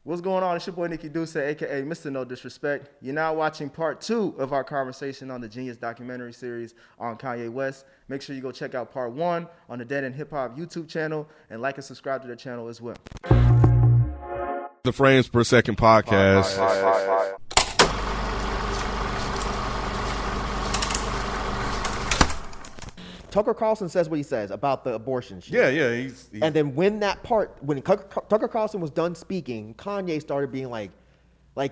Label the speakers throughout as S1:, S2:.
S1: What's going on? It's your boy Nikki Duce, a.k.a. Mr. No Disrespect. You're now watching part 2 of our conversation on the Genius documentary series on Kanye West. Make sure you go check out part 1 on the Dead End Hip Hop YouTube channel and like and subscribe to their channel as well.
S2: The Frames Per Second podcast.
S3: Tucker Carlson says what he says about the abortion shit.
S2: Yeah. He's
S3: and then when Tucker Carlson was done speaking, Kanye started being like,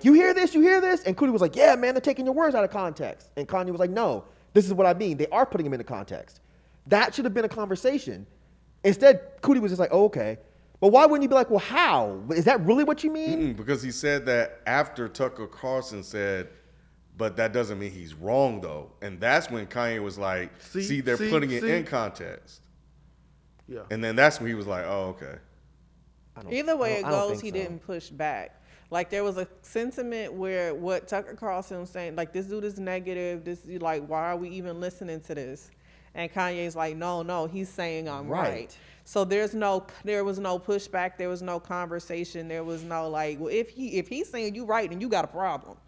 S3: you hear this? And Cootie was like, yeah, man, they're taking your words out of context. And Kanye was like, no, this is what I mean. They are putting them into context. That should have been a conversation. Instead, Cootie was just like, oh, okay. But why wouldn't you be like, well, how? Is that really what you mean?
S2: Because he said that after Tucker Carlson said, but that doesn't mean he's wrong, though. And that's when Kanye was like, see they're putting it in context. Yeah. And then that's when he was like, oh, okay.
S4: Either way it goes, he didn't push back. Like, there was a sentiment where what Tucker Carlson was saying, like, this dude is negative. This is like, why are we even listening to this? And Kanye's like, no, he's saying I'm right. So there was no pushback. There was no conversation. There was no like, well, if he's saying you right, then you got a problem.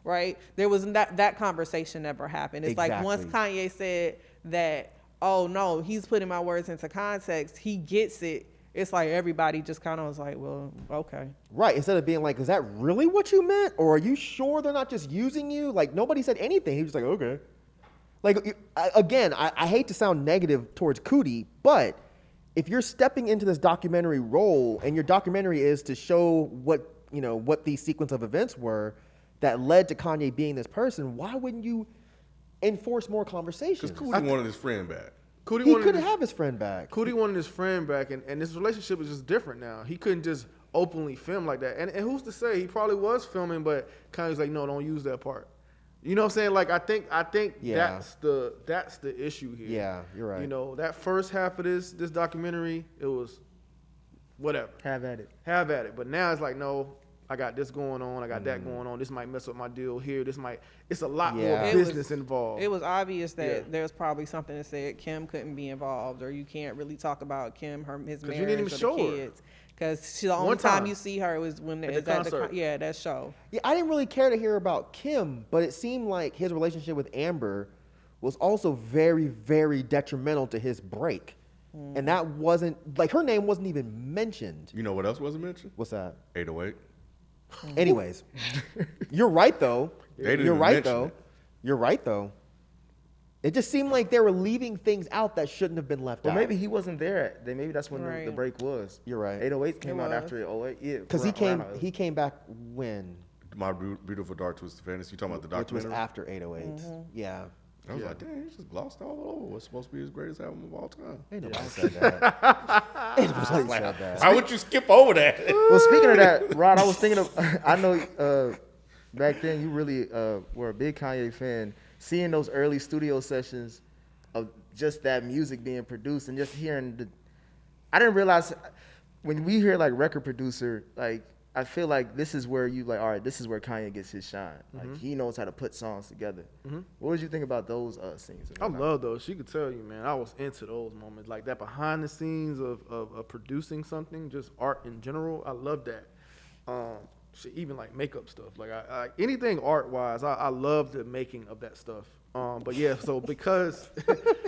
S4: Right? There was that conversation never happened. It's like once Kanye said that, oh no, he's putting my words into context, he gets it. It's like everybody just kind of was like, well, okay.
S3: Right. Instead of being like, is that really what you meant? Or are you sure they're not just using you? Like nobody said anything. He was like, okay. Like, again, I hate to sound negative towards Cootie, but if you're stepping into this documentary role and your documentary is to show what these sequence of events were that led to Kanye being this person, why wouldn't you enforce more conversations?
S2: Because Cootie wanted his friend back.
S3: He couldn't have his friend back.
S5: Cootie wanted his friend back, and this relationship is just different now. He couldn't just openly film like that. And who's to say? He probably was filming, but Kanye's like, no, don't use that part. You know what I'm saying? Like, I think that's the issue here.
S3: Yeah, you're right.
S5: You know, that first half of this documentary, it was whatever.
S1: Have at it. But now it's like, no, I got this going on. I got that going on. This might mess up my deal here. It's a lot more business involved.
S4: It was obvious that there's probably something that said Kim couldn't be involved, or you can't really talk about Kim, his marriage,
S5: you didn't even
S4: or
S5: show
S4: the kids. Because the only time you see her was when
S5: at the concert.
S4: That show.
S3: Yeah, I didn't really care to hear about Kim, but it seemed like his relationship with Amber was also very, very detrimental to his break. And that wasn't, like, her name wasn't even mentioned.
S2: You know what else wasn't mentioned?
S3: What's that?
S2: 808.
S3: Anyways, you're right, though. You're right, though. It just seemed like they were leaving things out that shouldn't have been left out.
S1: Maybe he wasn't there. Maybe that's when the break was.
S3: You're right.
S1: 808 came out after 08. Yeah,
S3: because he came back when?
S2: My Beautiful Dark Twisted Fantasy. You talking about the documentary?
S3: Which was after 808. Yeah.
S2: I was like, damn, he just glossed all over what's supposed to be his greatest album of all time.
S3: Ain't nobody said that. Ain't nobody said that.
S2: How would you skip over that?
S1: Well, speaking of that, Rod, I was thinking of, I know back then you really were a big Kanye fan. Seeing those early studio sessions of just that music being produced and just hearing I didn't realize when we hear like record producer, like I feel like this is where you like, all right, this is where Kanye gets his shine. Like he knows how to put songs together. What did you think about those scenes?
S5: I love those. She could tell you, man, I was into those moments. Like that behind the scenes of producing something, just art in general. I love that. Even like makeup stuff, like I anything art wise, I love the making of that stuff. But yeah, so because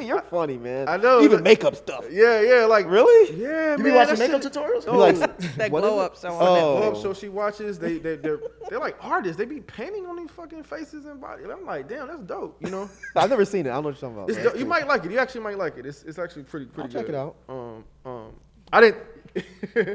S3: you're funny, man.
S5: I know
S3: even makeup stuff.
S5: Yeah, like
S3: really?
S5: Yeah,
S1: you
S5: be
S1: watching makeup tutorials?
S5: Oh,
S4: like that glow up show.
S5: That glow up show she watches. They're like artists. They be painting on these fucking faces and bodies. I'm like, damn, that's dope. You know?
S3: I've never seen it. I don't know what you're talking about.
S5: It's you might like it. You actually might like it. It's actually pretty
S3: I'll
S5: good.
S3: Check it out.
S5: I didn't.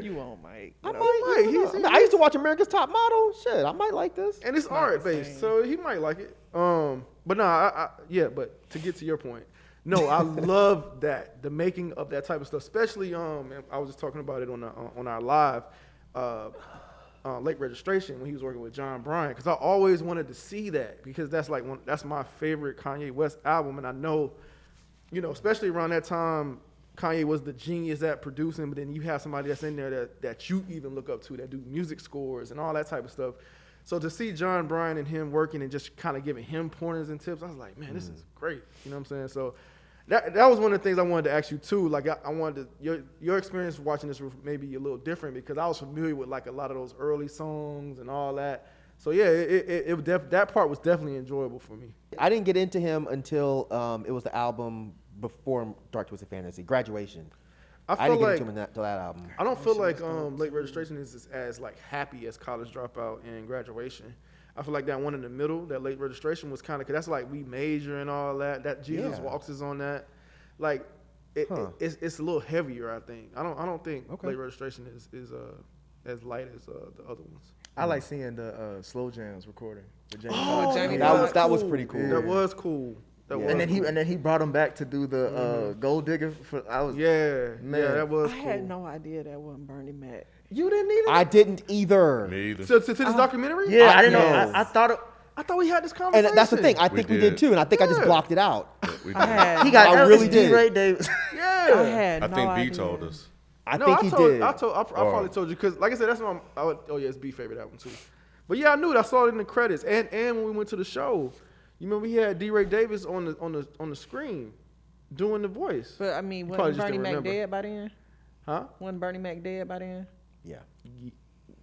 S4: You won't, Mike.
S3: I used to watch America's Top Model. Shit, I might like this.
S5: And it's art based, so he might like it. But no, but to get to your point, no, I love that the making of that type of stuff, especially and I was just talking about it on our live late registration when he was working with John Bryan, because I always wanted to see that, because that's my favorite Kanye West album, and I know, especially around that time, Kanye was the genius at producing, but then you have somebody that's in there that you even look up to, that do music scores and all that type of stuff. So to see John Bryan and him working and just kind of giving him pointers and tips, I was like, man, this is great. You know what I'm saying? So That was one of the things I wanted to ask you too. Like I wanted your experience watching this was maybe a little different because I was familiar with like a lot of those early songs and all that. So yeah, that part was definitely enjoyable for me.
S3: I didn't get into him until it was the album before Dark Twisted Fantasy, Graduation. I didn't get into him until that album.
S5: I don't feel like Late Registration is as like happy as College Dropout and Graduation. I feel like that one in the middle, that Late Registration was kind of, cause that's like We Major and all that. That Jesus Walks is on that. Like it's a little heavier. I think. I don't think Late Registration is as light as the other ones.
S1: I like seeing the slow jams recording with Jamie
S4: Jamie
S1: Foxx.
S3: that was pretty cool.
S5: That was cool.
S1: And then he brought him back to do the Gold Digger.
S5: Man. That was cool.
S4: I had no idea that wasn't Bernie Mac.
S5: You didn't either?
S3: I didn't either.
S2: Me either.
S5: To this documentary?
S1: Yeah, I didn't know. I thought
S5: we had this conversation.
S3: And that's the thing. I think we did too, and I think I just blocked it out.
S2: We
S4: I
S2: did.
S4: had,
S1: he got
S3: I really did.
S1: D-Ray Davis.
S5: Yeah.
S4: I had
S2: I
S4: no
S2: think
S4: idea.
S2: B told us.
S3: I think he did.
S5: I probably told you because, like I said, that's my. It's B favorite album too. But yeah, I knew it. I saw it in the credits, and when we went to the show, you remember he had D-Ray Davis on the screen doing the voice.
S4: But I mean,
S5: probably
S4: wasn't
S5: just
S4: Bernie
S5: didn't
S4: Mac
S5: remember.
S4: dead by then?
S5: Huh?
S4: Wasn't Bernie Mac dead by then?
S3: Yeah.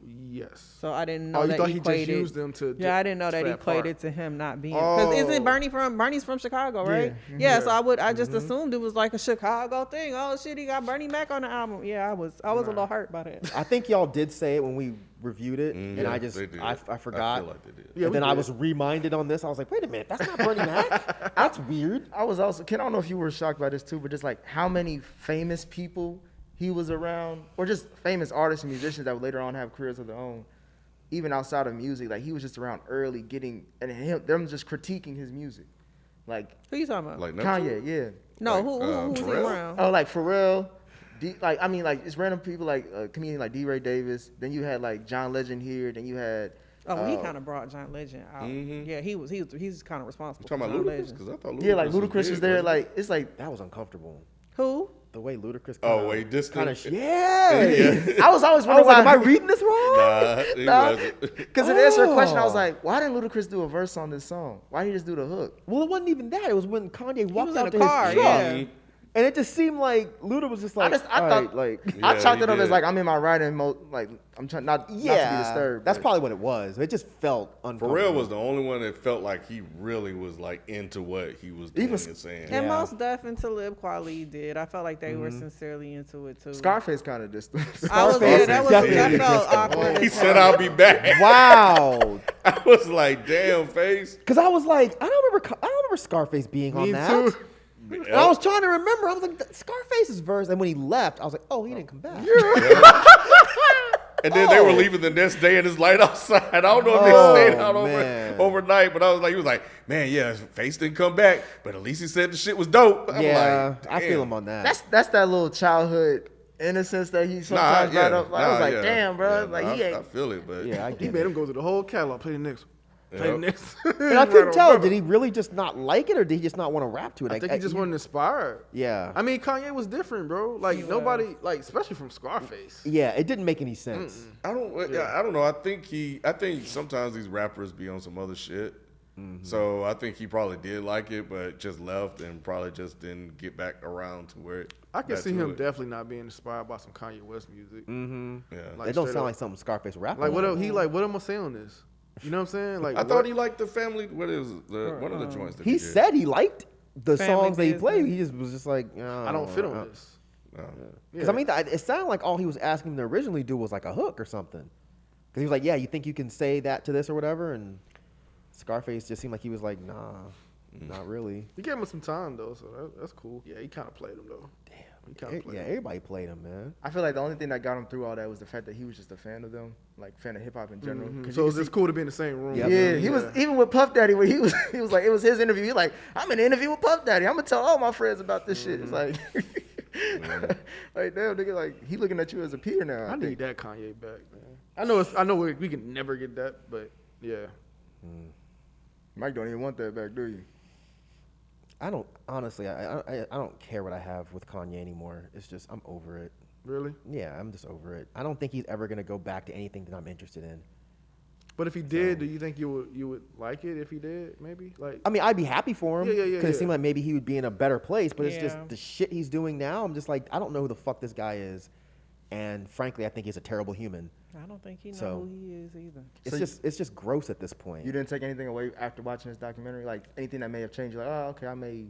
S5: Yes.
S4: So I didn't know
S5: You
S4: that
S5: thought
S4: he
S5: he just
S4: equated.
S5: used them to.
S4: Yeah, I didn't know that
S5: for
S4: he
S5: part.
S4: equated to him not being. Because isn't Bernie's from Chicago, right? Yeah. So I just assumed it was like a Chicago thing. Oh shit, he got Bernie Mac on the album. Yeah, I was a little hurt by that.
S3: I think y'all did say it when we reviewed it, and
S2: yeah,
S3: I just
S2: they did.
S3: I forgot.
S2: I feel like they did.
S5: Yeah,
S3: and
S5: we
S3: then I
S5: did.
S3: was reminded on this. I was like, wait a minute, that's not Bernie Mac. That's weird.
S1: I was also, Ken, I don't know if you were shocked by this too, but just like how many famous people he was around, or just famous artists and musicians that would later on have careers of their own, even outside of music. Like he was just around early, them just critiquing his music. Like
S4: Who you talking about?
S2: Like
S1: Kanye, yeah.
S4: no,
S2: like,
S4: who's he
S2: Pharrell?
S4: around?
S1: Oh, like Pharrell. It's random people like comedian like D-Ray Davis. Then you had like John Legend here. Then you had.
S4: Oh, well, he kind of brought John Legend out. Yeah, he's kind of responsible.
S2: You talking
S4: for
S2: about
S4: John
S2: Ludacris?
S4: Legend.
S2: Because I thought Ludacris
S1: Yeah, like Ludacris was there.
S2: big,
S1: Like it's like
S3: That was uncomfortable.
S4: Who?
S3: The way Ludacris.
S2: Oh wait, this
S3: kind of.
S2: thing-
S3: Yeah.
S1: I was always
S3: I was
S1: wondering
S3: like, am I
S1: why.
S3: reading this wrong?
S2: He
S1: Nah,
S2: wasn't.
S1: because to answer a question, I was like, why didn't Ludacris do a verse on this song? Why did he just do the hook?
S3: Well, it wasn't even that. It was when Kanye walked
S4: was in
S3: out
S4: the
S3: to
S4: car,
S3: his truck,
S4: yeah.
S3: and it just seemed like Luda was just like,
S1: I
S3: all
S1: thought
S3: right, like,
S1: I
S2: Yeah,
S1: chalked
S2: he
S1: it up as
S2: did.
S1: like I'm in my writing mode. Like I'm trying not to be disturbed.
S3: that's
S1: but-
S3: probably what it was. It just felt uncomfortable.
S2: Pharrell was the only one that felt like he really was like into what he was doing
S1: Even-
S2: and saying.
S4: And
S3: Yeah.
S4: Most Def and Talib Kweli did. I felt like they were sincerely into it too.
S1: Scarface kind of distant.
S4: I was
S3: Scarface
S4: that
S3: definitely
S4: felt
S3: distant.
S4: awkward.
S2: He
S4: as
S2: said,
S4: hell.
S2: "I'll be back."
S3: Wow.
S2: I was like, "Damn, face."
S3: Because I was like, I don't remember Scarface being on
S5: Me
S3: that.
S5: too.
S3: And I was trying to remember. I was like, Scarface's verse. And when he left, I was like, oh, he didn't come back.
S2: And then they were leaving the next day and it's light outside. I don't know if
S3: Oh,
S2: they stayed out
S3: man.
S2: overnight, but I was like, he was like, man, yeah, Face didn't come back, but at least he said the shit was dope. I'm
S3: Yeah,
S2: like,
S3: I feel
S2: damn.
S3: him on that.
S1: That's that little childhood innocence that he sometimes brought up. Like, I was like, damn, bro. Like he
S2: I
S1: ain't.
S2: feel it, but
S3: yeah, I
S5: He
S3: get
S5: made
S3: it.
S5: him go through the whole catalog. Play the next. Play the
S2: Yep.
S5: next.
S3: And I couldn't tell. Did he really just not like it, or did he just not want to rap to it?
S5: I think he just wasn't inspired.
S3: Yeah.
S5: I mean, Kanye was different, bro. Like nobody, like especially from Scarface.
S3: Yeah, it didn't make any sense.
S2: I don't know. I think sometimes these rappers be on some other shit. So I think he probably did like it, but just left and probably just didn't get back around to where
S5: I can
S2: got
S5: see
S2: to
S5: him
S2: it.
S5: definitely not being inspired by some Kanye West music.
S2: Yeah.
S5: Like,
S3: It don't
S5: straight
S3: sound
S5: up.
S3: like something Scarface rap.
S5: Like what
S3: on.
S5: he like? What am I saying on this? You know what I'm saying? Like
S2: I thought he liked the family. What is one of the joints that
S3: He
S2: did.
S3: said he liked the
S4: Family
S3: songs that he played.
S4: Business.
S3: He just was just like,
S5: I don't fit on this.
S3: Because I mean, it sounded like all he was asking him to originally do was like a hook or something. Because he was like, yeah, you think you can say that to this or whatever? And Scarface just seemed like he was like, nah, not really.
S5: He gave him some time though, so that's cool. Yeah, he kind of played him though.
S3: Damn.
S5: He kind of played
S3: Yeah,
S5: him.
S3: everybody played him, man.
S1: I feel like the only thing that got him through all that was the fact that he was just a fan of them, like fan of hip hop in general. 'Cause
S5: So
S1: you
S5: it's
S1: could
S5: just cool to be in the same room.
S3: Yep.
S1: Yeah, he was even with Puff Daddy when he was like it was his interview. He like, I'm in an interview with Puff Daddy. I'm gonna tell all my friends about this shit. It's like like damn nigga, like he looking at you as a peer now.
S5: I
S1: I
S5: need
S1: think.
S5: that Kanye back, man. I know we can never get that, but yeah.
S1: Mike don't even want that back, do you?
S3: I don't, honestly, I don't care what I have with Kanye anymore. It's just, I'm over it.
S5: Really?
S3: Yeah, I'm just over it. I don't think he's ever going to go back to anything that I'm interested in.
S5: But if he did, do you think you would like it if he did? Maybe like.
S3: I mean, I'd be happy for him.
S5: Yeah.
S3: Because it seemed like maybe he would be in a better place. But it's
S4: Yeah.
S3: just the shit he's doing now. I'm just like, I don't know who the fuck this guy is, and frankly, I think he's a terrible human.
S4: I don't think he knows
S3: So-
S4: who he is either.
S3: It's just gross at this point.
S1: You didn't take anything away after watching this documentary, like anything that may have changed. You're like, oh, okay, I may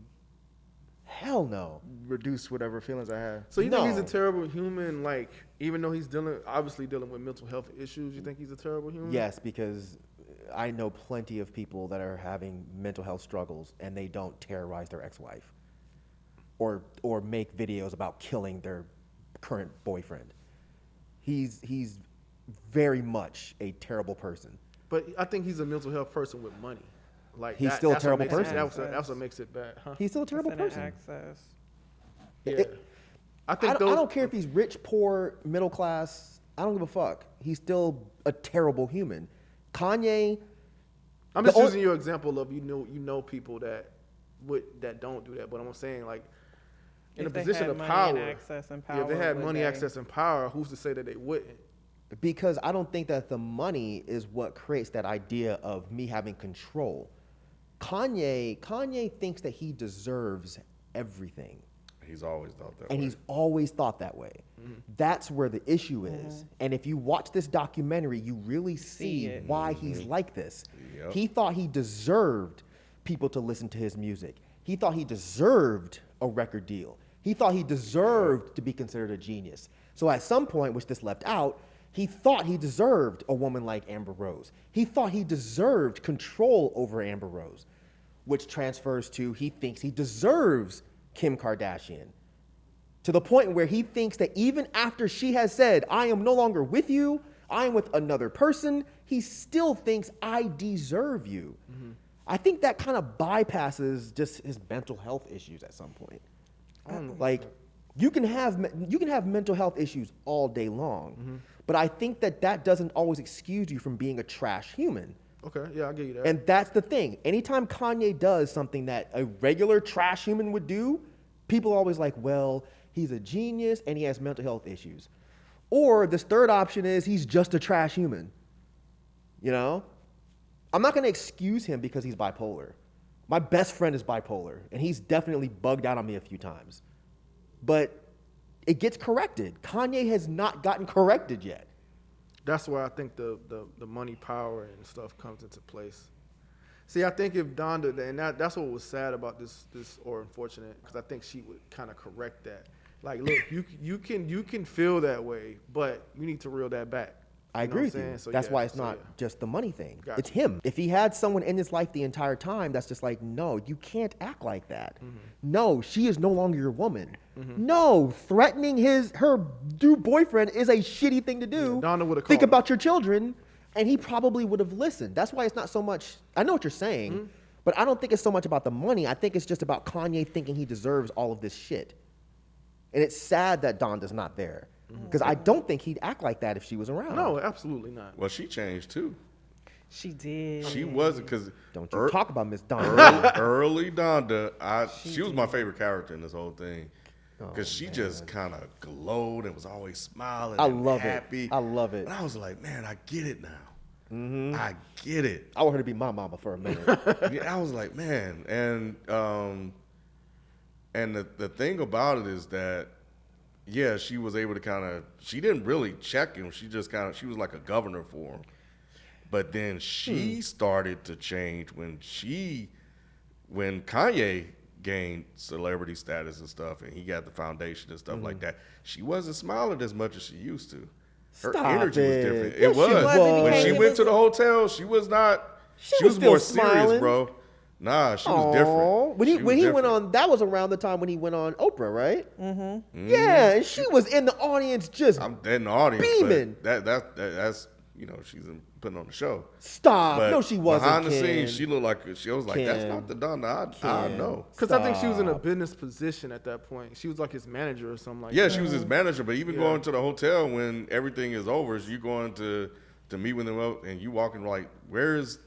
S3: Hell no.
S1: reduce whatever feelings I have.
S5: So you think he's a
S3: No.
S5: terrible human? Like, even though he's obviously dealing with mental health issues, you think he's a terrible human?
S3: Yes, because I know plenty of people that are having mental health struggles and they don't terrorize their ex-wife or make videos about killing their current boyfriend. He's very much a terrible person.
S5: But I think he's a mental health person with money. Like
S3: He's still a
S5: that's what
S3: terrible
S5: makes it-
S3: person.
S5: That's what makes it bad, huh?
S3: He's still a terrible
S4: Internet
S3: person.
S4: access.
S5: Yeah. I think
S3: I don't care if he's rich, poor, middle class. I don't give a fuck. He's still a terrible human. Kanye.
S5: I'm
S3: the
S5: just
S3: only-
S5: using your example of you know people that don't do that. But I'm saying like in
S4: If
S5: a
S4: they
S5: position
S4: had
S5: of
S4: money
S5: power,
S4: and access and
S5: if they
S4: power,
S5: had
S4: would
S5: money,
S4: they?
S5: access, and power, who's to say that they wouldn't?
S3: Because I don't think that the money is what creates that idea of me having control. Kanye thinks that he deserves everything.
S2: He's always thought that
S3: And
S2: way.
S3: he's always thought that way. That's where the issue is. And if you watch this documentary, you really see
S4: it.
S3: why he's like this.
S2: Yep.
S3: He thought he deserved people to listen to his music. He thought he deserved a record deal. He thought he deserved to be considered a genius. So at some point, which this left out, he thought he deserved a woman like Amber Rose. He thought he deserved control over Amber Rose, which transfers to he thinks he deserves Kim Kardashian. To the point where he thinks that even after she has said, I am no longer with you, I am with another person, he still thinks I deserve you. I think that kind of bypasses just his mental health issues at some point. Like, you can have mental health issues all day long, but I think that doesn't always excuse you from being a trash human.
S5: Okay, yeah, I'll give you that.
S3: And that's the thing. Anytime Kanye does something that a regular trash human would do, people are always like, well, he's a genius and he has mental health issues. Or this third option is he's just a trash human. You know? I'm not going to excuse him because he's bipolar. My best friend is bipolar, and he's definitely bugged out on me a few times. But it gets corrected. Kanye has not gotten corrected yet.
S5: That's where I think the money, power, and stuff comes into place. See, I think if Donda, and that's what was sad about this or unfortunate, because I think she would kind of correct that. Like, look, you can feel that way, but you need to reel that back.
S3: I
S5: You know
S3: agree
S5: what
S3: with
S5: I'm
S3: you.
S5: saying? So,
S3: That's
S5: yeah,
S3: why it's
S5: so,
S3: not
S5: yeah.
S3: just the money thing.
S5: Gotcha.
S3: It's him. If he had someone in his life the entire time, that's just like, no, you can't act like that. No, she is no longer your woman. No, threatening her new boyfriend is a shitty thing to do.
S5: Yeah, Donna would've
S3: Think
S5: called
S3: about your children, and he probably would have listened. That's why it's not so much. I know what you're saying, but I don't think it's so much about the money. I think it's just about Kanye thinking he deserves all of this shit. And it's sad that Donda's not there. Because I don't think he'd act like that if she was around.
S5: No, absolutely not.
S2: Well, she changed too.
S4: She did.
S2: She wasn't because
S3: Don't you talk about Miss Donda.
S2: early Donda, she was my favorite character in this whole thing because she just kind of glowed and was always smiling.
S3: I
S2: and
S3: love
S2: happy.
S3: it. I love it.
S2: And I was like, man, I get it now. I get it.
S3: I want her to be my mama for a minute.
S2: Yeah, I was like, man, and the thing about it is that, yeah, she was able to kind of. She didn't really check him. She just kind of. She was like a governor for him. But then she started to change when Kanye gained celebrity status and stuff, and he got the foundation and stuff like that. She wasn't smiling as much as she used to. Her
S3: Stop
S2: energy was
S3: it.
S2: different.
S3: Yes,
S2: It
S3: she
S2: was.
S3: was.
S2: When she
S4: He
S2: went
S4: was-
S2: to the hotel, she was not. She
S3: was
S2: was more
S3: still
S2: serious,
S3: smiling.
S2: bro. Nah, she was
S3: Aw.
S2: different.
S3: When he
S2: She
S3: when
S2: was
S3: he went
S2: different.
S3: on, that was around the time when he went on Oprah, right? Mm-hmm. Yeah, and she was in the audience just
S2: I'm dead in the audience.
S3: beaming.
S2: But that's she's putting on the show.
S3: stop.
S2: But
S3: No, she wasn't.
S2: behind the
S3: Ken.
S2: scenes, she looked like she was like, that's
S3: Ken.
S2: not the Donda I
S3: Ken.
S2: know.
S5: Because I think she was in a
S3: Stop.
S5: business position at that point. She was like his manager or something like
S2: Yeah,
S5: that.
S2: she was his manager, but even
S5: Yeah.
S2: going to the hotel when everything is over, is you going to meet with them and you walking like, where's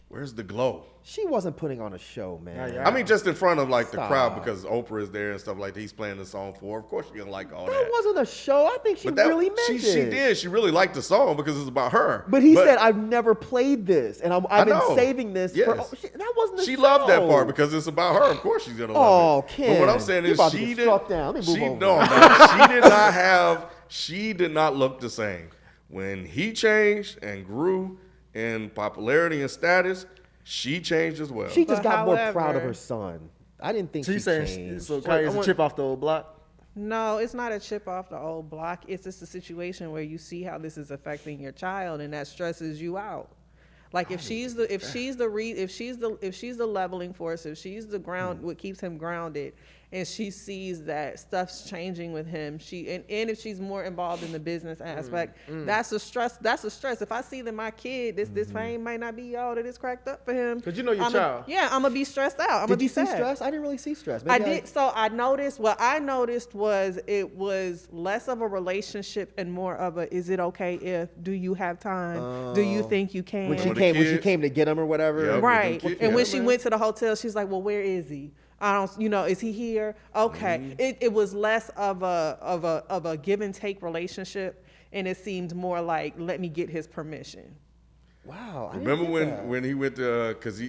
S2: Where's the glow?
S3: She wasn't putting on a show, man.
S1: Yeah.
S2: I mean, just in front of like the
S3: Stop.
S2: crowd because Oprah is there and stuff like that. He's playing the song for her. Of course, she gonna like all that.
S3: That wasn't a show. I think she
S2: But that,
S3: really meant it.
S2: she did. She really liked the song because it's about her.
S3: But he said, "I've never played this, and I've been
S2: know.
S3: saving this for."
S2: Yes.
S3: That wasn't a show.
S2: She loved that part because it's about her. Of course, she's gonna love it.
S3: Ken,
S2: But what I'm saying
S3: you
S2: is,
S3: about to
S2: she
S3: get
S2: did.
S3: struck down. Let me move
S2: She
S3: over.
S2: no, man, she did not have. She did not look the same when he changed and grew in popularity and status. She changed as well.
S3: She just
S4: But
S3: got more proud of
S4: however-
S3: her son. I didn't think
S1: So you
S3: she
S1: saying
S3: changed.
S1: so Kanye's a chip off the old block?
S4: No, it's not a chip off the old block. It's just a situation where you see how this is affecting your child, and that stresses you out. Like if she's the leveling force, if she's the ground, what keeps him grounded, and she sees that stuff's changing with him, and if she's more involved in the business aspect, that's a stress. That's a stress. If I see that my kid, this fame might not be all that is cracked up for him,
S5: 'Cause you know your child.
S4: Yeah, I'm gonna be stressed out. I'm gonna
S3: Did
S4: be
S3: you see
S4: sad.
S3: stress? I didn't really see stress.
S4: I
S3: Maybe
S4: did. So I noticed. What I noticed was it was less of a relationship and more of a, is it okay if? Do you have time? Do you think you can?
S3: when she
S2: With the
S3: came
S2: kids.
S3: to get him or whatever.
S2: Yep.
S4: Right.
S2: With them kids,
S4: And when
S2: yeah,
S4: she
S2: man.
S4: went to the hotel, she's like, well, where is he? I don't, is he here? Okay. It was less of a give and take relationship, and it seemed more like, let me get his permission.
S3: Wow. I didn't
S2: Remember
S3: get that.
S2: when he went to because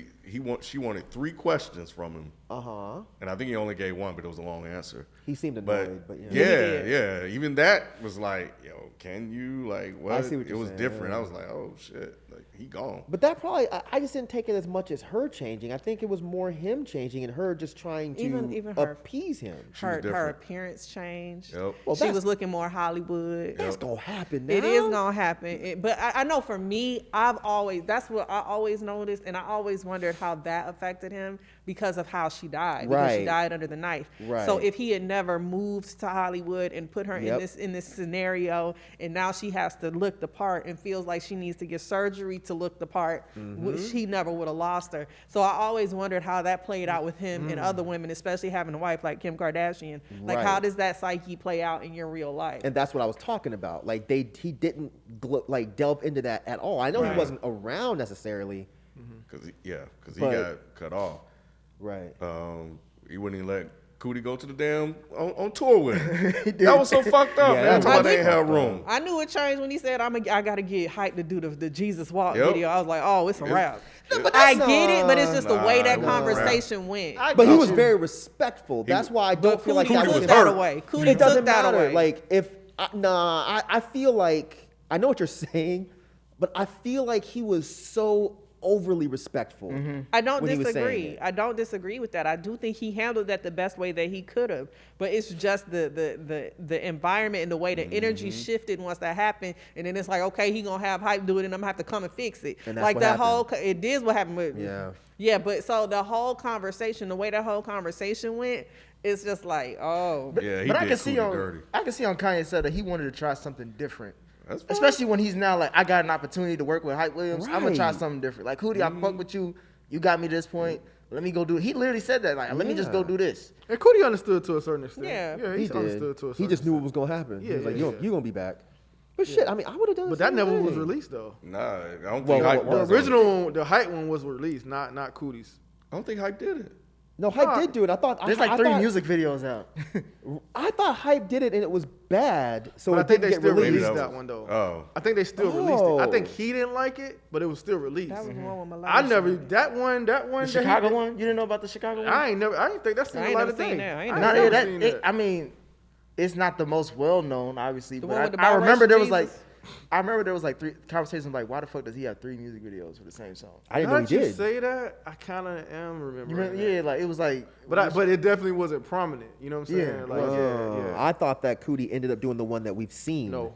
S2: she wanted 3 questions from him, and I think he only gave 1, but it was a long answer.
S3: He seemed
S2: But
S3: annoyed, but yeah.
S2: yeah. Even that was like, yo, can you like what?
S3: see what
S2: It
S3: you're
S2: was
S3: saying,
S2: different.
S3: yeah.
S2: I was like, oh shit, like he gone.
S3: But that probably, I just didn't take it as much as her changing. I think it was more him changing and her just trying to
S4: Even her-
S3: appease him.
S4: Her
S2: different.
S4: appearance changed.
S2: Yep.
S3: Well,
S4: She
S3: that's-
S4: was looking more Hollywood.
S3: That's going to happen now.
S4: It is gonna happen, but I know for me, that's what I always noticed, and I always wondered how that affected him because of how she died. Because she
S3: Right.
S4: died under the knife.
S3: Right.
S4: So if he had never moved to Hollywood and put her
S3: Yep.
S4: in this scenario, and now she has to look the part and feels like she needs to get surgery to look the part, which he never would have lost her. So I always wondered how that played out with him and other women, especially having a wife like Kim Kardashian. Like,
S3: Right.
S4: how does that psyche play out in your real life?
S3: And that's what I was talking about. Like he didn't delve into that at all. I know he wasn't around necessarily.
S2: Because he
S3: But-
S2: got cut off.
S3: Right.
S2: He wouldn't even let Cootie go to the damn on tour with him. That was so fucked up,
S3: Yeah,
S2: man.
S3: that
S2: Talking about
S4: was
S2: they ain't have
S3: fucked up.
S2: room.
S4: I knew it changed when he said, I gotta get hyped to do the Jesus walk
S2: Yep.
S4: video. I was like, oh, it's a wrap.
S3: but
S4: I
S3: that's
S4: get it, but it's just the way
S2: Nah,
S4: that
S2: it wasn't a wrap.
S4: conversation went.
S3: But he was very respectful. That's why I don't feel like
S4: Cootie
S3: that
S4: took
S3: was
S4: that
S3: hurt.
S4: away. Cootie
S3: It doesn't
S4: took that
S3: matter.
S4: away.
S3: Like I feel like I know what you're saying, but I feel like he was so overly respectful.
S4: I don't
S3: when he was saying
S4: disagree.
S3: it.
S4: I don't disagree with that. I do think he handled that the best way that he could have. But it's just the environment and the way the energy shifted once that happened. And then it's like, okay, he gonna have hype do it, and I'm gonna have to come and fix it.
S3: And that's
S4: Like
S3: what
S4: that
S3: happened.
S4: it is what happened with
S3: Yeah.
S4: Yeah, but so the whole conversation, the way that whole conversation went, it's just like, oh.
S2: Yeah, he
S1: But I
S2: did
S1: can see
S2: Cootie dirty.
S1: I can see on Kanye's side that he wanted to try something different.
S2: That's fine.
S1: Especially when he's now like, I got an opportunity to work with Hype Williams. I'm gonna try
S3: Right.
S1: something different. Like Hootie, I fuck with you. You got me to this point. Let me go do it. He literally said that. Like, let me just go do this.
S5: And Cootie understood to a certain extent.
S4: Yeah.
S5: Yeah,
S3: He
S5: he
S3: did.
S5: understood to a certain
S3: He just knew what
S5: extent.
S3: was gonna happen. He
S5: Yeah,
S3: was like,
S5: yeah,
S3: "You're
S5: yeah.
S3: gonna be back." But shit, I mean, I would have done.
S5: But
S3: the
S5: that
S3: same
S5: never was
S3: thing.
S5: released though.
S2: Nah, I don't
S3: Well,
S2: think Hype
S3: well,
S2: was.
S5: The original, the Hype one was released, not Cootie's.
S2: I don't think Hype did it.
S3: No, Hype
S5: Nah.
S3: did do it. I thought
S1: There's
S3: I
S1: like 3
S3: thought-
S1: music videos out.
S3: I thought Hype did it and it was bad, so
S5: But I
S3: it
S5: think
S3: didn't
S5: they
S3: get
S5: still
S3: released.
S5: released
S2: Maybe
S5: that
S2: was-
S5: one though.
S2: Oh.
S5: I think they still released it. I think
S3: Oh.
S5: he didn't like it, but it was still released.
S4: That was the one with Melania.
S5: I never that one.
S1: The Chicago one? You didn't know about the Chicago one?
S5: I ain't think that's seen
S4: I
S5: a
S4: ain't
S5: lot
S4: never
S5: of
S4: seen
S5: things.
S4: that. I ain't
S5: ain't
S1: Not
S5: never
S1: that.
S5: seen
S1: I mean, it's not the most well known, obviously,
S4: The
S1: but
S4: one with the
S1: I remember
S4: biracial
S1: there was like,
S4: Jesus?
S1: I remember there was like 3 conversations like, why the fuck does he have 3 music videos for the same song?
S3: I didn't
S5: Now
S3: know he
S5: that you
S3: did.
S5: say that, I kind of am
S1: You
S5: remembering.
S1: remember?
S5: that.
S1: Yeah, like it was like,
S5: But it definitely wasn't prominent. You know what I'm
S1: Yeah,
S5: saying?
S1: it
S5: Like,
S1: wasn't.
S5: yeah.
S3: I thought that Cootie ended up doing the one that we've seen.
S5: No.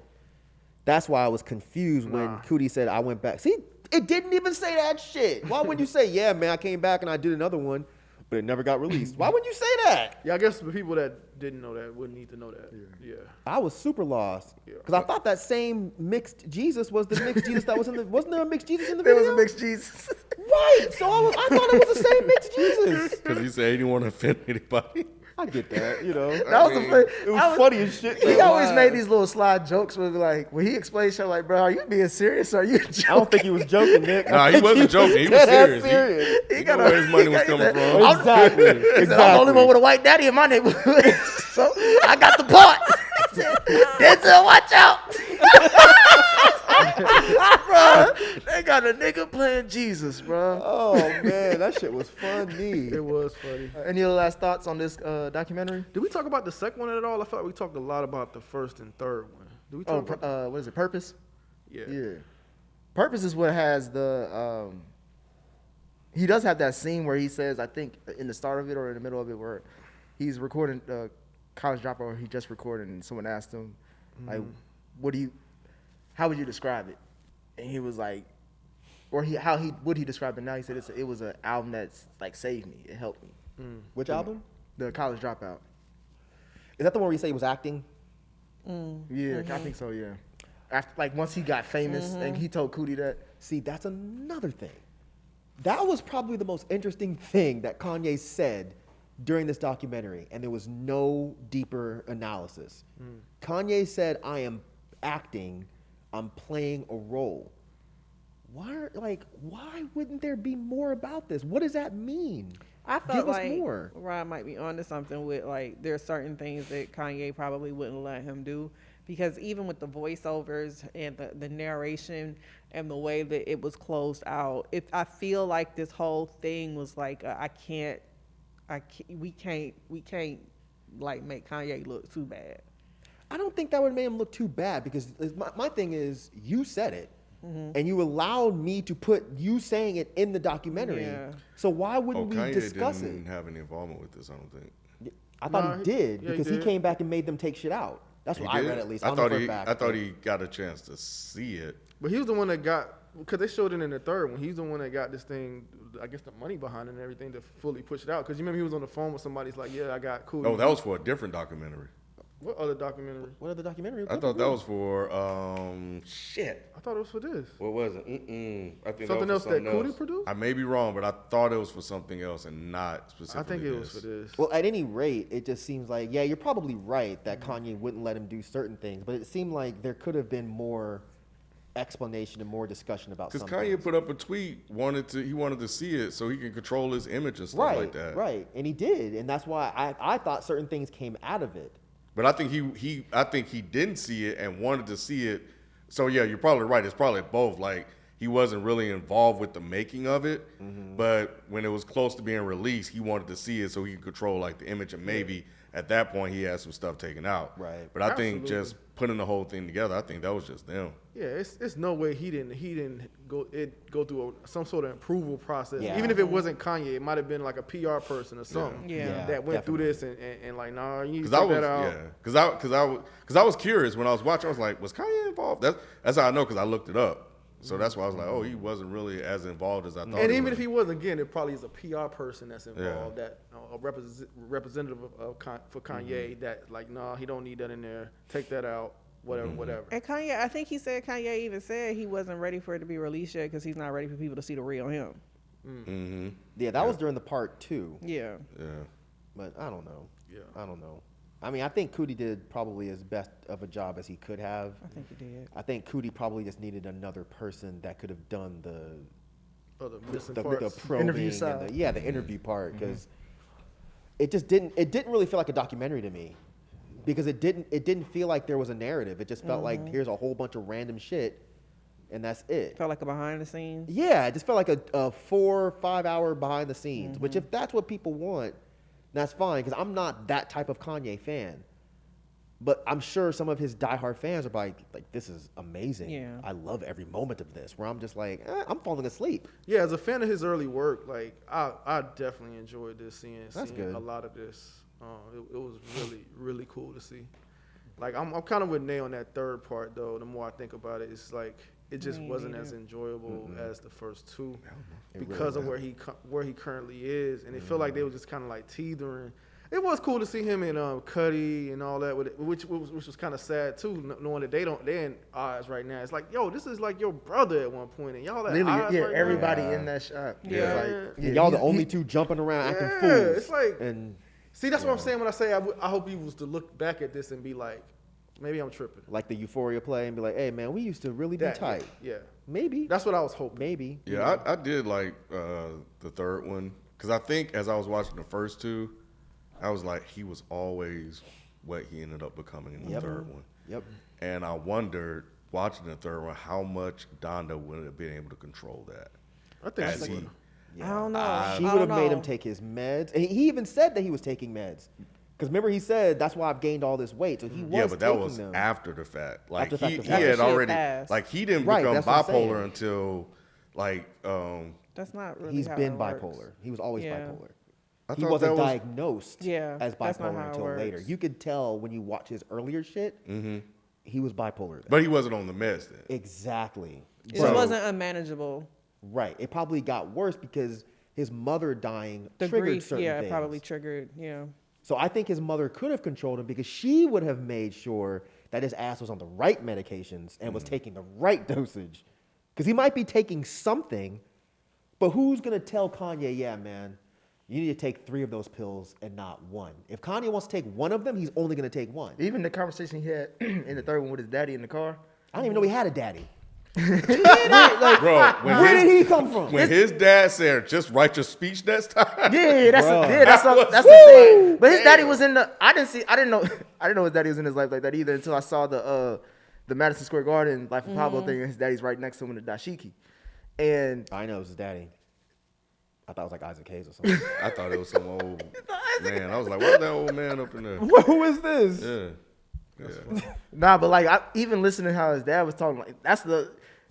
S3: That's why I was confused when
S5: Nah.
S3: Cootie said I went back. See, it didn't even say that shit. Why would you say, yeah, man, I came back and I did another one, but it never got released? Why would you say that?
S5: Yeah, I guess the people that didn't know that wouldn't need to know that. Yeah.
S3: I was super lost
S5: Yeah.
S3: because I thought that same mixed Jesus was the mixed Jesus that was in the. Wasn't there a mixed Jesus in the
S1: there
S3: video?
S1: was a mixed Jesus.
S3: Right. So I thought it was the same mixed Jesus.
S2: Because he said he didn't want to offend anybody.
S3: I get that, you know.
S1: That was
S3: It was funny as shit.
S1: He
S3: though.
S1: always made these little slide jokes where like when he explained shit like, bro, are you being serious or are you joking?
S3: I don't think he was joking, Nick.
S2: Nah, he wasn't joking. He was
S3: dead
S2: serious.
S3: ass
S2: He got where his money was coming from.
S3: Exactly.
S1: He said, I'm the only one with a white daddy in my neighborhood. So I got the part. He said, Denzel, watch out. Bro, they got a nigga playing Jesus, bro.
S3: Oh man, that shit was funny.
S5: It was funny.
S1: Any other last thoughts on this documentary?
S5: Did we talk about the second one at all? I felt like we talked a lot about the first and third one. Did we talk about
S1: What is it? Purpose?
S5: Yeah.
S1: Purpose is what has the. He does have that scene where he says, I think in the start of it or in the middle of it, where he's recording College Dropout, or he just recorded, and someone asked him, like, how would you describe it? And he was like, or how would he describe it now? He said it was an album that's like saved me. It helped me.
S3: Which album?
S1: The College Dropout.
S3: Is that the one where you say he was acting?
S1: Yeah, I think so. Yeah. After like once he got famous, and he told Cootie that.
S3: See, that's another thing. That was probably the most interesting thing that Kanye said during this documentary, and there was no deeper analysis. Kanye said, I am acting, I'm playing a role. Why wouldn't there be more about this? What does that mean?
S4: I felt
S3: Give us
S4: like
S3: more.
S4: Rod might be onto something with like there's certain things that Kanye probably wouldn't let him do, because even with the voiceovers and the narration and the way that it was closed out, I feel like this whole thing was like we can't like make Kanye look too bad.
S3: I don't think that would make him look too bad, because my thing is, you said it. And you allowed me to put you saying it in the documentary.
S4: Yeah.
S3: So why wouldn't we
S2: Kanye
S3: discuss
S2: didn't
S3: it?
S2: have any involvement with this, I don't think.
S3: I thought
S5: No,
S3: he did,
S5: yeah,
S3: because
S5: he
S3: he
S5: did.
S3: came back and made them take shit out. That's what I read, at least. I
S2: thought he got a chance to see it.
S5: But he was the one that got, because they showed it in the third one. He's the one that got this thing, I guess the money behind it and everything to fully push it out. Because you remember he was on the phone with somebody. He's like, yeah, I got cool.
S2: Oh, that was for a different documentary.
S5: What other documentary?
S3: What other documentary?
S2: I thought that was for shit.
S5: I thought it was for this.
S2: What was it? I think
S5: Something
S2: that
S5: else
S2: was for
S5: that
S2: something
S5: Cootie
S2: else.
S5: produced?
S2: I may be wrong, but I thought it was for something else and not specifically.
S5: I think it was for this.
S3: Well, at any rate, it just seems like, yeah, you're probably right that Kanye wouldn't let him do certain things, but it seemed like there could have been more explanation and more discussion about
S2: Because
S3: something.
S2: Kanye put up a tweet, he wanted to see it so he can control his image and stuff like that.
S3: Right, and he did, and that's why I thought certain things came out of it.
S2: But I think he didn't see it and wanted to see it. So yeah, you're probably right. It's probably both. Like he wasn't really involved with the making of it, but when it was close to being released, he wanted to see it so he could control like the image, and maybe at that point he had some stuff taken out.
S3: Right.
S2: But I think
S5: Absolutely.
S2: just putting the whole thing together, I think that was just them.
S5: Yeah, it's no way he didn't go through some sort of approval process.
S3: Yeah.
S5: Even if it wasn't Kanye, it might have been like a PR person or something
S4: Yeah.
S5: that went through
S3: Definitely.
S5: this and like, nah, you need to
S2: Because
S5: take that out.
S2: because I was curious when I was watching. I was like, was Kanye involved? That's how I know, because I looked it up. So that's why I was like, oh, he wasn't really as involved as I thought.
S5: And
S2: he
S5: even
S2: was.
S5: if he was, again, it probably is a PR person that's involved, that a representative for Kanye that like, nah, he don't need that in there. Take that out. Whatever.
S4: And Kanye, I think Kanye even said he wasn't ready for it to be released yet because he's not ready for people to see the real him.
S2: Mm-hmm.
S3: Yeah, that was during the part 2.
S4: Yeah.
S2: Yeah.
S3: But I don't know.
S5: Yeah.
S3: I don't know. I mean, I think Cootie did probably as best of a job as he could have.
S4: I think he did.
S3: I think Cootie probably just needed another person that could have done the
S5: Other missing
S3: the
S5: parts.
S3: probing
S1: Interview
S3: and
S1: side.
S3: the interview part, because it didn't really feel like a documentary to me, because it didn't feel like there was a narrative. It just felt like here's a whole bunch of random shit, and that's it.
S4: Felt like a behind the scenes.
S3: Yeah, it just felt like a 4 or 5 hour behind the scenes, which if that's what people want, that's fine, because I'm not that type of Kanye fan. But I'm sure some of his diehard fans are like, this is amazing.
S4: Yeah.
S3: I love every moment of this. Where I'm just like, I'm falling asleep.
S5: Yeah, as a fan of his early work, like I definitely enjoyed this, seeing
S3: good.
S5: a lot of this. It was really cool to see. Like I'm kind of with Nay on that third part though. The more I think about it, it's like it just
S4: Me
S5: wasn't
S4: neither.
S5: as enjoyable as the first two
S3: It
S5: because
S3: really
S5: of where he currently is, and it felt like they were just kind of like teetering. It was cool to see him in Cudi and all that, which was kind of sad too, knowing that they in odds right now. It's like, yo, this is like your brother at one point, and y'all at
S1: Literally,
S5: odds
S1: yeah,
S5: right
S1: everybody
S3: Yeah.
S1: in that shot.
S4: Yeah.
S1: Like,
S3: And y'all the only two jumping around acting
S5: Yeah,
S3: fools.
S5: it's like-
S3: and
S5: See, that's what I'm saying when I say I hope he was to look back at this and be like, maybe I'm tripping.
S3: Like the Euphoria play and be like, hey, man, we used to really be tight.
S5: Yeah.
S3: Maybe.
S5: That's what I was hoping.
S3: Maybe.
S2: Yeah, I did like the third one. Because I think as I was watching the first two, I was like, he was always what he ended up becoming in the third one.
S3: Yep.
S2: And I wondered, watching the third one, how much Donda would have been able to control that.
S5: I think
S2: As
S5: she
S2: he,
S5: would.
S4: I don't know.
S3: She would have made him take his meds. And he even said that he was taking meds. Because remember, he said, that's why I've gained all this weight. So he was
S2: yeah, but that
S3: taking
S2: was
S3: them.
S2: after the fact. Like,
S3: After the
S2: he
S3: fact.
S2: had
S4: After
S2: already,
S4: shit passed.
S2: like, he didn't
S3: Right,
S2: become
S3: that's what I'm saying.
S2: bipolar until, like,
S4: That's not really
S3: He's
S4: how
S3: been
S4: it works.
S3: bipolar. He was always
S4: Yeah.
S3: bipolar.
S2: I
S3: He
S2: thought
S3: wasn't
S2: that was-
S3: diagnosed as
S4: that's not
S3: bipolar
S4: how it
S3: until later.
S4: works.
S3: You could tell when you watch his earlier shit, he was bipolar then.
S2: But he wasn't on the meds then.
S3: Exactly.
S4: It
S2: So-
S4: wasn't unmanageable.
S3: Right. It probably got worse because his mother dying
S4: The
S3: triggered
S4: grief,
S3: certain
S4: yeah,
S3: things.
S4: probably triggered, yeah.
S3: So I think his mother could have controlled him because she would have made sure that his ass was on the right medications and was taking the right dosage. Because he might be taking something, but who's going to tell Kanye, yeah, man, you need to take 3 of those pills and not 1. If Kanye wants to take 1 of them, he's only going to take 1.
S1: Even the conversation he had in the third one with his daddy in the car.
S3: I don't even know he had a daddy.
S2: Bro,
S3: Where did he come from?
S2: when his dad said, just write your speech next time.
S1: Yeah, that's
S3: Bruh.
S1: that's the same. But his daddy was in the. I didn't know his daddy was in his life like that either until I saw the Madison Square Garden Life of Pablo thing, and his daddy's right next to him in the dashiki. And
S3: I know it was his daddy. I thought it was like Isaac Hayes or something.
S2: I thought it was some old man. I was like, what's that old man up in there?
S3: Who is this?
S2: Yeah.
S1: nah, but like I even listening to how his dad was talking, like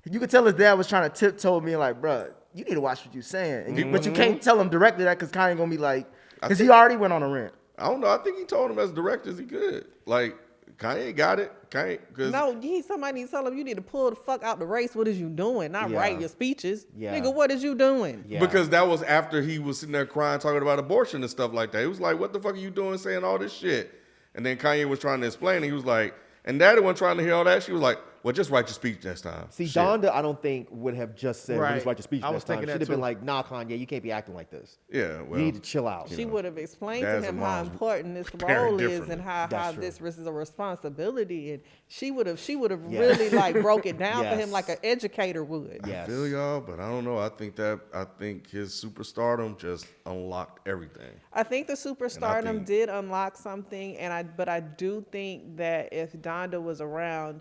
S1: you could tell his dad was trying to tiptoe me like, bruh, you need to watch what you're saying, and but you can't tell him directly that because Kanye gonna be like, because he already went on a rant.
S2: I don't know. I think he told him as director he could. Like, Kanye got it. Kanye, cause
S4: No, somebody tell him you need to pull the fuck out the race. What is you doing? Not
S3: Yeah.
S4: write your speeches.
S3: Yeah.
S4: Nigga, what is you doing?
S3: Yeah.
S2: Because that was after he was sitting there crying, talking about abortion and stuff like that. He was like, what the fuck are you doing saying all this shit? And then Kanye was trying to explain, and he was like, and Daddy wasn't trying to hear all that. She was like, well, just write your speech next time.
S3: See,
S2: Shit.
S3: Donda, I don't think would have just said,
S5: Right.
S3: just write your speech
S5: I was
S3: next time.
S5: thinking
S3: She'd
S5: that
S3: have been
S5: too.
S3: like, nah, Kanye, you can't be acting like this.
S2: Yeah, well.
S3: You need to chill out.
S4: She would have explained to
S2: dads
S4: him
S2: and
S4: how
S2: moms
S4: important this
S2: parent
S4: role is
S2: differently.
S4: and how
S3: That's true.
S4: this is a responsibility, and she would have
S3: Yeah.
S4: really like broke it down for
S3: Yes.
S4: him like an educator would.
S3: Yes.
S2: I feel y'all, but I don't know. I think his superstardom just unlocked everything.
S4: I think the superstardom
S2: think-
S4: did unlock something, but I do think that if Donda was around,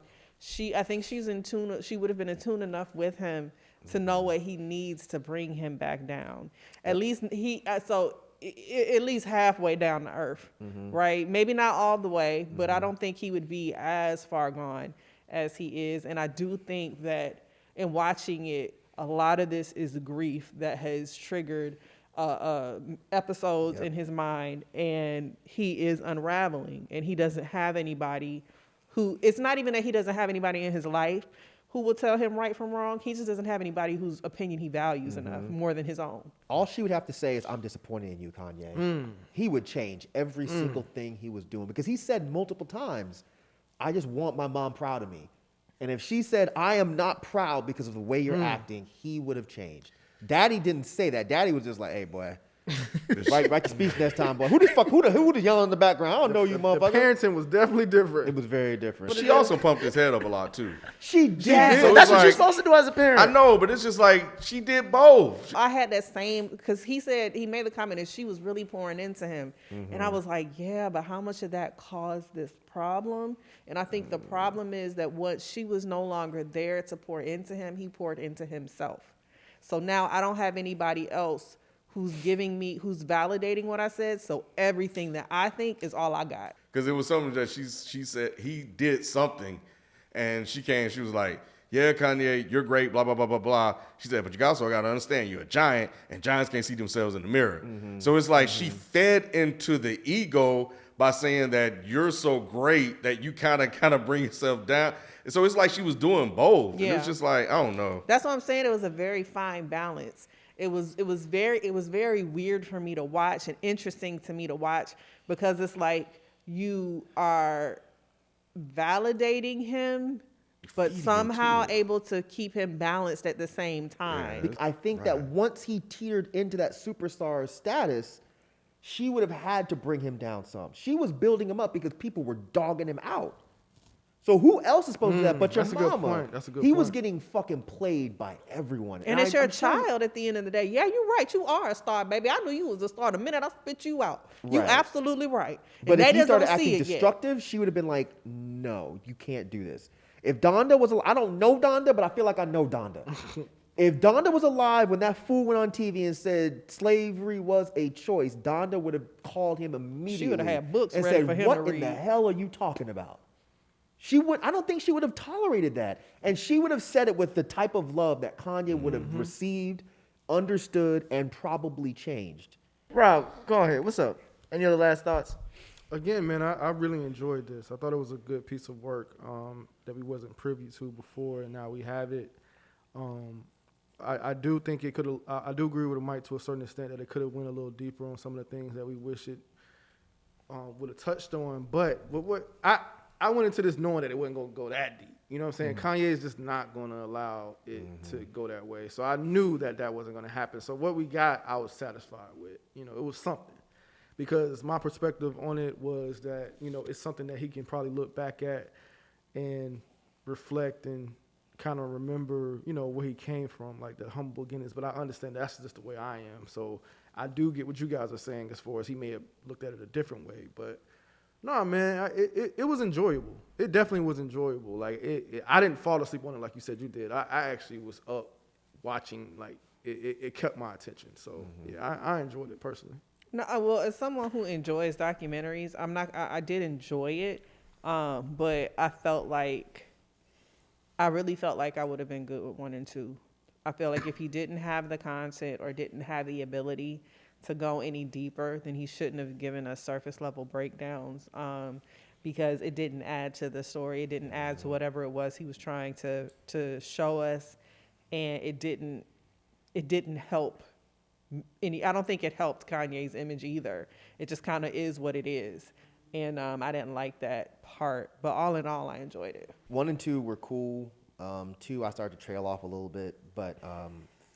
S4: I think she's in tune. She would have been in tune enough with him to know what he needs to bring him back down. At least at least halfway down to earth, right? Maybe not all the way, but I don't think he would be as far gone as he is. And I do think that in watching it, a lot of this is grief that has triggered episodes in his mind, and he is unraveling, and he doesn't have anybody it's not even that he doesn't have anybody in his life who will tell him right from wrong. He just doesn't have anybody whose opinion he values enough more than his own.
S3: All she would have to say is, I'm disappointed in you, Kanye. He would change every single thing he was doing because he said multiple times, I just want my mom proud of me. And if she said, I am not proud because of the way you're acting, he would have changed. Daddy didn't say that. Daddy was just like, hey, boy, write your speech next time, boy. Who the yelling in the background? I don't know you,
S5: The
S3: motherfucker.
S5: parenting was definitely different.
S3: It was very different.
S2: But she also pumped his head up a lot too.
S3: She did.
S1: Yeah,
S2: So
S1: that's
S2: it's
S1: what you're
S2: like-
S1: supposed to do as a parent.
S2: I know, but it's just like she did both.
S4: I had that same, because he made the comment that she was really pouring into him. And I was like, yeah, but how much of that caused this problem? And I think the problem is that once she was no longer there to pour into him, he poured into himself. So now I don't have anybody else who's who's validating what I said. So everything that I think is all I got.
S2: Because it was something that she said he did something, and she was like, yeah, Kanye, you're great, blah, blah, blah, blah, blah. She said, but you also got to understand you're a giant, and giants can't see themselves in the mirror. So it's like she fed into the ego by saying that you're so great that you kind of bring yourself down. And so it's like she was doing both.
S4: Yeah.
S2: And it's just like, I don't know.
S4: That's what I'm saying. It was a very fine balance. It was very weird for me to watch and interesting to me to watch, because it's like you are validating him, but somehow able to keep him balanced at the same time.
S3: I think that once he teetered into that superstar status, she would have had to bring him down some. She was building him up because people were dogging him out. So who else is supposed to do that but your
S5: that's a good
S3: mama?
S5: point. That's a good
S3: He was
S5: point.
S3: getting fucking played by everyone.
S4: And it's your
S3: I'm sure-
S4: child at the end of the day. Yeah, you're right. You are a star, baby. I knew you was a star the minute I spit you out. You
S3: Right.
S4: absolutely right.
S3: But
S4: And
S3: if
S4: they
S3: he
S4: just
S3: started
S4: don't see
S3: acting
S4: it yet.
S3: destructive, she would have been like, no, you can't do this. If Donda was alive, I don't know Donda, but I feel like I know Donda. If Donda was alive when that fool went on TV and said slavery was a choice, Donda would have called him immediately.
S4: She would have had books
S3: and
S4: ready
S3: said,
S4: for him
S3: what
S4: to
S3: in the
S4: read."
S3: hell are you talking about? I don't think she would have tolerated that. And she would have said it with the type of love that Kanye would have received, understood, and probably changed.
S1: Rob, go ahead. What's up? Any other last thoughts?
S5: Again, man, I really enjoyed this. I thought it was a good piece of work that we wasn't privy to before, and now we have it. I do think it could have. I do agree with Mike to a certain extent that it could have went a little deeper on some of the things that we wish it would have touched on. But what I went into this knowing that it wasn't going to go that deep. You know what I'm saying? Kanye is just not going to allow it to go that way. So I knew that wasn't going to happen. So what we got, I was satisfied with. You know, it was something. Because my perspective on it was that, you know, it's something that he can probably look back at and reflect and kind of remember, you know, where he came from, like the humble beginnings. But I understand that's just the way I am. So I do get what you guys are saying as far as he may have looked at it a different way. But no, man, it was enjoyable. It definitely was enjoyable. Like, I didn't fall asleep on it like you said you did. I actually was up watching, like, it kept my attention. So, yeah, I enjoyed it personally.
S4: No, well, as someone who enjoys documentaries, I did enjoy it, but I really felt like I would have been good with 1 and 2. I feel like if he didn't have the content or didn't have the ability to go any deeper, then he shouldn't have given us surface level breakdowns, because it didn't add to the story. It didn't add to whatever it was he was trying to show us, and it didn't help. I don't think it helped Kanye's image either. It just kind of is what it is. And I didn't like that part. But all in all, I enjoyed it. 1
S3: and 2 were cool. 2, I started to trail off a little bit. But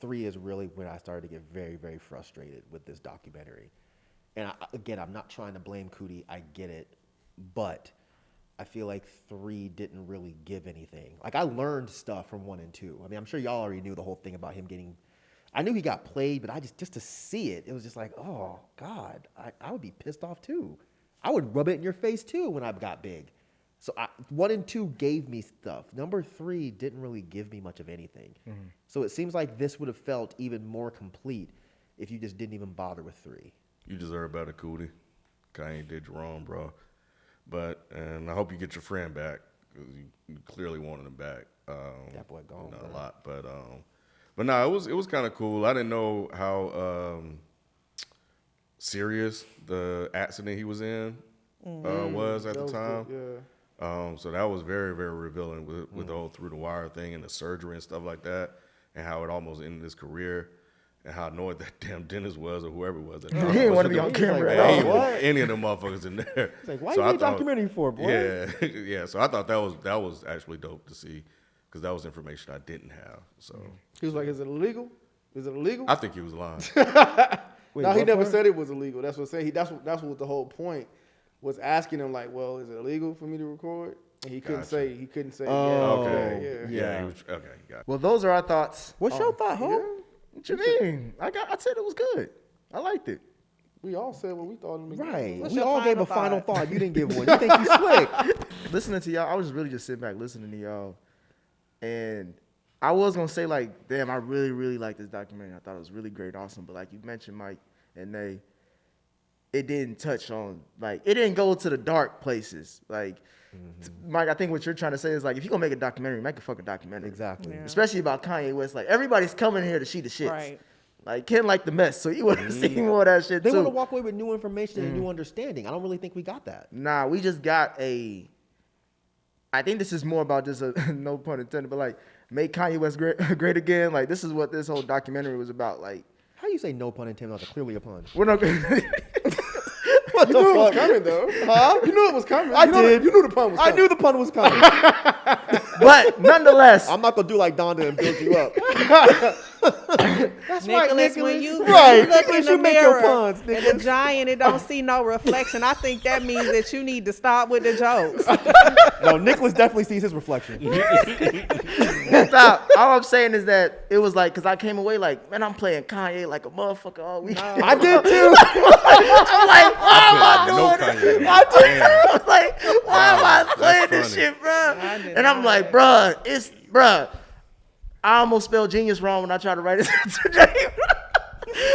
S3: 3 is really when I started to get very, very frustrated with this documentary. And again, I'm not trying to blame Cootie. I get it. But I feel like 3 didn't really give anything. Like, I learned stuff from 1 and 2. I mean, I'm sure y'all already knew the whole thing about him getting... I knew he got played, but just to see it, it was just like, oh, God, I would be pissed off too. I would rub it in your face too when I got big. So 1 and 2 gave me stuff. Number 3 didn't really give me much of anything. So it seems like this would have felt even more complete if you just didn't even bother with 3.
S2: You deserve better, Cootie. Kanye did you wrong, bro. And I hope you get your friend back, because you clearly wanted him back.
S3: That boy gone,
S2: you know,
S3: bro.
S2: a lot, but no, it was kind of cool. I didn't know how serious the accident he was in was at the time.
S5: Good, yeah.
S2: So that was very, very revealing with the whole through the wire thing and the surgery and stuff like that, and how it almost ended his career, and how annoyed that damn dentist was or whoever it was. That
S1: He didn't want to be on camera at
S2: Ain't
S1: all.
S2: any of them motherfuckers in there.
S3: It's like, why
S2: So
S3: you
S2: I
S3: need a
S2: thought-
S3: documentary for, boy?
S2: Yeah, yeah. So I thought that was actually dope to see, because that was information I didn't have. So
S5: He was like, is it illegal? Is it illegal?
S2: I think he was lying.
S3: Wait,
S5: No, he
S3: what
S5: never
S3: part?
S5: said it was illegal. That's what I'm saying. That's what the whole point was, asking him, like, well, is it illegal for me to record? And he couldn't
S2: Gotcha.
S5: say
S3: Oh,
S2: Okay.
S5: yeah.
S2: Yeah. He was, okay. Got it.
S1: Well, those are our thoughts.
S3: What's your thought, Ho?
S1: What you mean? I said it was good. I liked it.
S5: We all said what we thought in the beginning.
S3: Right.
S4: What's
S3: We
S4: your
S3: all gave a
S4: final
S3: final thought. You didn't give one. You think you slick.
S1: Listening to y'all, I was really just sitting back listening to y'all, and I was gonna say, like, damn, I really, really like this documentary. I thought it was really great, awesome. But like you mentioned, Mike and Nay, it didn't touch on, like, it didn't go to the dark places. Like, Mike, I think what you're trying to say is, like, if you're gonna make a documentary, make a fucking documentary.
S3: Exactly.
S4: Yeah.
S1: Especially about Kanye West. Like, everybody's coming here to see the shits.
S4: Right.
S1: Like, Ken liked the mess, so you would have seen more of that shit
S3: They
S1: too.
S3: want to walk away with new information and new understanding. I don't really think we got that.
S1: Nah, we just got I think this is more about just no pun intended, but like, make Kanye West great again. Like, this is what this whole documentary was about. Like,
S3: How you say no pun intended? That's clearly a pun.
S1: we're not gonna.
S3: What
S5: You knew it was coming, though.
S3: Huh?
S5: You knew it was coming.
S3: I
S5: You
S3: did.
S5: You knew the pun was
S3: I
S5: coming.
S3: knew the pun was coming.
S1: But nonetheless,
S3: I'm not gonna do like Donda and build you up. That's right,
S4: Nicholas,
S3: Nicholas.
S4: when you
S3: Right,
S4: look in
S3: Nicholas,
S4: the
S3: you make your
S4: mirror
S3: puns,
S4: and
S3: Nicholas.
S4: the giant, it don't see no reflection. I think that means that you need to stop with the jokes.
S3: No, Nicholas definitely sees his reflection.
S1: Stop. All I'm saying is that it was like, because I came away like, man, I'm playing Kanye like a motherfucker all week.
S3: I did too.
S1: I'm like, why am I
S2: No
S1: doing
S2: Kanye.
S1: this? I did.
S2: Damn.
S1: I was like, why am I
S2: Wow,
S1: playing
S2: that's
S1: this
S2: funny.
S1: shit, bro?
S4: I did
S1: And I'm
S4: not.
S1: like, bruh, I almost spelled genius wrong when I tried to write it today.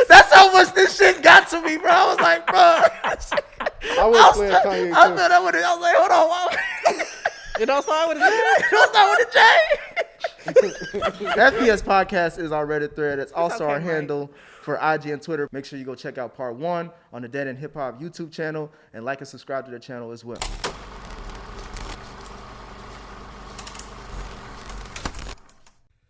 S1: That's how much this shit got to me, bro. I was like, bro.
S5: I was playing Kanye
S1: I
S5: too.
S1: thought I would have. I was like, hold on, why?
S4: It don't start with a J.
S1: Don't start with a J. That PS podcast is our Reddit thread. It's also
S4: okay,
S1: our
S4: Mike.
S1: handle for IG and Twitter. Make sure you go check out part 1 on the Dead End Hip Hop YouTube channel and like and subscribe to the channel as well.